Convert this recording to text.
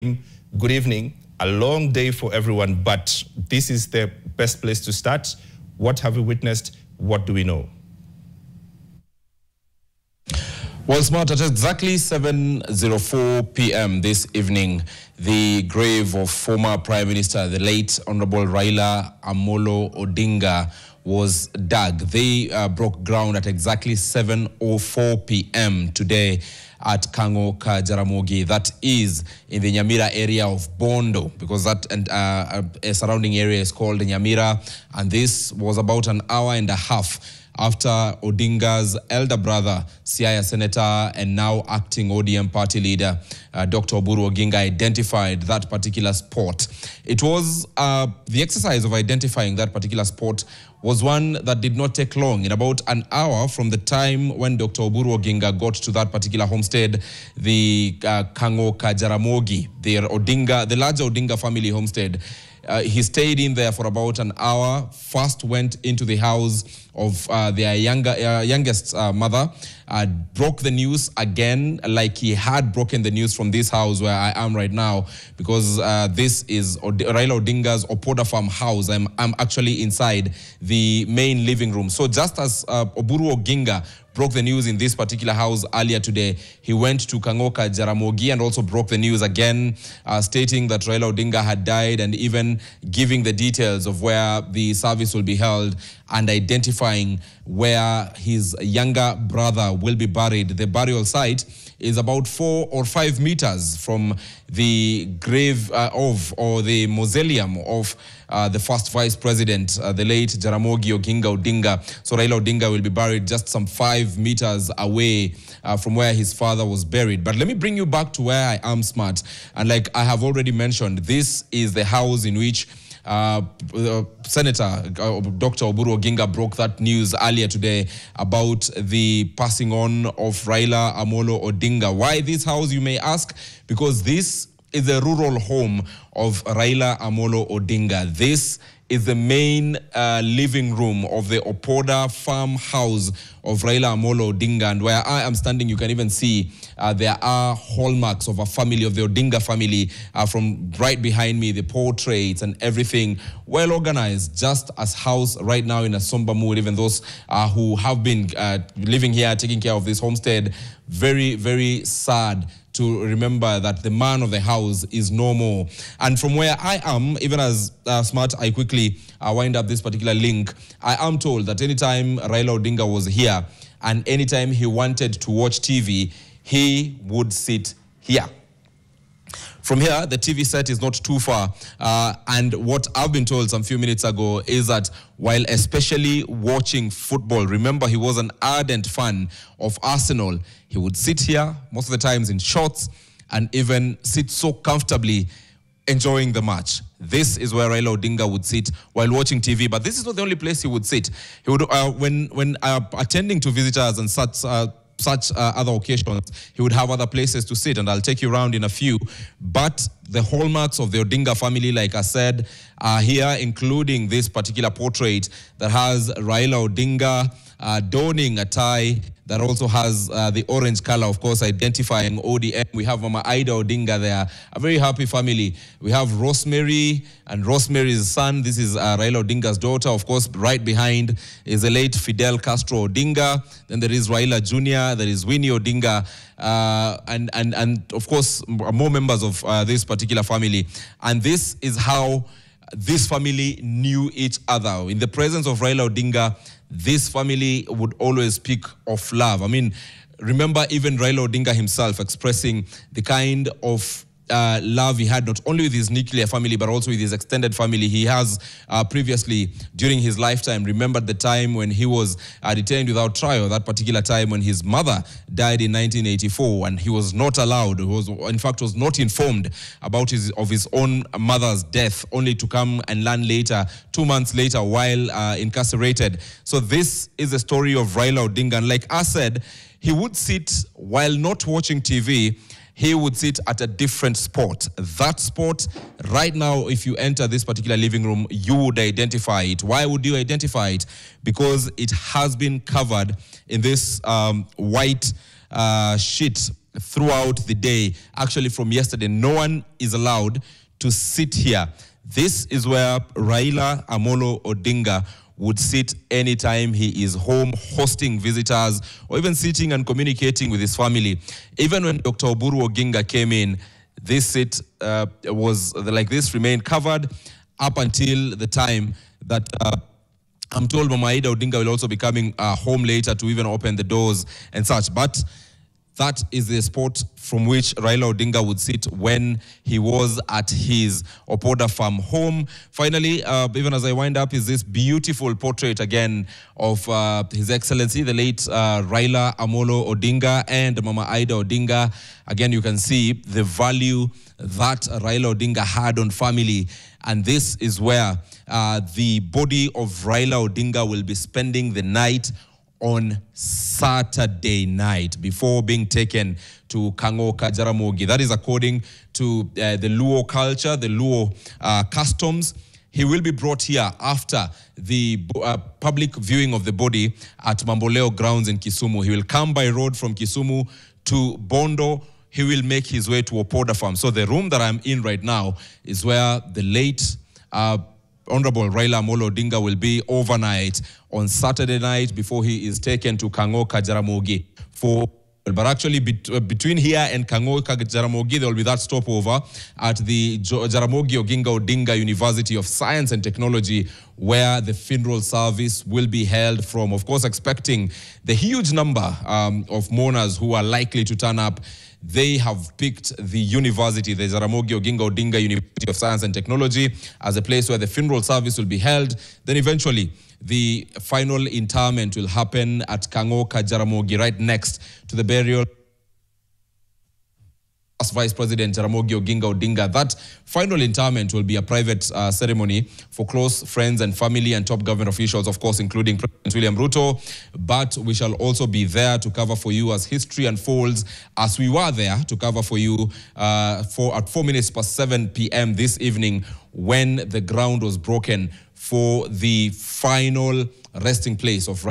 Good evening. A long day for everyone, but this is the best place to start. What have we witnessed? What do we know? Well, Smart, at exactly 7:04 p.m. this evening, the grave of former Prime Minister, the late Honorable Raila Odinga, was dug. They broke ground at exactly 7:04 p.m. today at Kango ka Jaramogi. That is in the Nyamira area of Bondo, because that a surrounding area is called Nyamira, and this was about an hour and a half after Odinga's elder brother, Siaya Senator and now acting ODM party leader, Dr. Oburu Oginga, identified that particular spot. It was the exercise of identifying that particular spot was one that did not take long. In about an hour from the time when Dr. Oburu Oginga got to that particular homestead, the Kango ka Jaramogi, the larger Odinga family homestead, he stayed in there for about an hour, first went into the house of their youngest mother, broke the news again, like he had broken the news from this house where I am right now, because this is Raila Odinga's Opoda Farm house. I'm actually inside the main living room. So just as Oburu Oginga broke the news in this particular house earlier today, he went to Kango ka Jaramogi and also broke the news again, stating that Raila Odinga had died and even giving the details of where the service will be held and identifying where his younger brother will be buried. The burial site is about 4 or 5 meters from the grave or the mausoleum of the first vice president, the late Jaramogi Oginga Odinga. So Raila Odinga will be buried just some 5 meters away from where his father was buried. But let me bring you back to where I am, Smart. And like I have already mentioned, this is the house in which Senator Dr. Oburu Oginga broke that news earlier today about the passing on of Raila Odinga. Why this house, you may ask? Because this is the rural home of Raila Odinga. This is the main living room of the Opoda farmhouse of Raila Odinga. And where I am standing, you can even see there are hallmarks of a family, of the Odinga family, from right behind me, the portraits and everything, well organized, just as house right now in a somber mood. Even those who have been living here, taking care of this homestead, very, very sad to remember that the man of the house is no more. And from where I am, even as Smart, I quickly wind up this particular link, I am told that anytime Raila Odinga was here and anytime he wanted to watch TV, he would sit here. From here, the TV set is not too far. And what I've been told some few minutes ago is that while especially watching football, remember he was an ardent fan of Arsenal, he would sit here most of the times in shorts and even sit so comfortably enjoying the match. This is where Raila Odinga would sit while watching TV, but this is not the only place he would sit. He would, when attending to visitors and such other occasions, he would have other places to sit, and I'll take you around in a few. But the hallmarks of the Odinga family, like I said, are here, including this particular portrait that has Raila Odinga donning a tie that also has the orange color, of course, identifying ODM. We have Mama Ida Odinga there, a very happy family. We have Rosemary and Rosemary's son. This is Raila Odinga's daughter. Of course, right behind is the late Fidel Castro Odinga. Then there is Raila Jr., there is Winnie Odinga, and of course, more members of this particular family. And this is how this family knew each other. In the presence of Raila Odinga, this family would always speak of love. I mean, remember even Raila Odinga himself expressing the kind of love he had not only with his nuclear family but also with his extended family. He has previously, during his lifetime, remembered the time when he was detained without trial, that particular time when his mother died in 1984, and he was not allowed, in fact was not informed about his own mother's death, only to come and learn later, 2 months later, while incarcerated. So this is the story of Raila Odinga, and like I said, he would sit while not watching TV. He would sit at a different spot. That spot, right now, if you enter this particular living room, you would identify it. Why would you identify it? Because it has been covered in this white shit throughout the day. Actually, from yesterday, no one is allowed to sit here. This is where Raila Amolo Odinga would sit anytime he is home hosting visitors or even sitting and communicating with his family. Even when Dr. Oburu Oginga came in, this seat was like this, remained covered up until the time that I'm told Mama Raila Odinga will also be coming home later to even open the doors and such. But that is the spot from which Raila Odinga would sit when he was at his Opoda farm home. Finally, even as I wind up, is this beautiful portrait again of His Excellency, the late Raila Amolo Odinga and Mama Raila Odinga. Again, you can see the value that Raila Odinga had on family. And this is where the body of Raila Odinga will be spending the night on Saturday night before being taken to Kangoka Jaramogi. That is according to the Luo culture, the Luo customs. He will be brought here after the public viewing of the body at Mamboleo grounds in Kisumu. He will come by road from Kisumu to Bondo. He will make his way to Opoda farm. So the room that I'm in right now is where the late Honorable Raila Amolo Odinga will be overnight on Saturday night before he is taken to Kangoka Jaramogi but actually between here and Kangoka Jaramogi, there will be that stopover at the Jaramogi Oginga Odinga University of Science and Technology, where the funeral service will be held from, of course, expecting the huge number of mourners who are likely to turn up. They have picked the university, the Jaramogi Oginga Odinga University of Science and Technology, as a place where the funeral service will be held. Then eventually, the final interment will happen at Kangoka Jaramogi, right next to the burial of Vice President Jaramogi Oginga Odinga. That final interment will be a private ceremony for close friends and family and top government officials, of course, including President William Ruto. But we shall also be there to cover for you as history unfolds, as we were there to cover for you at 7 p.m. this evening, when the ground was broken for the final resting place of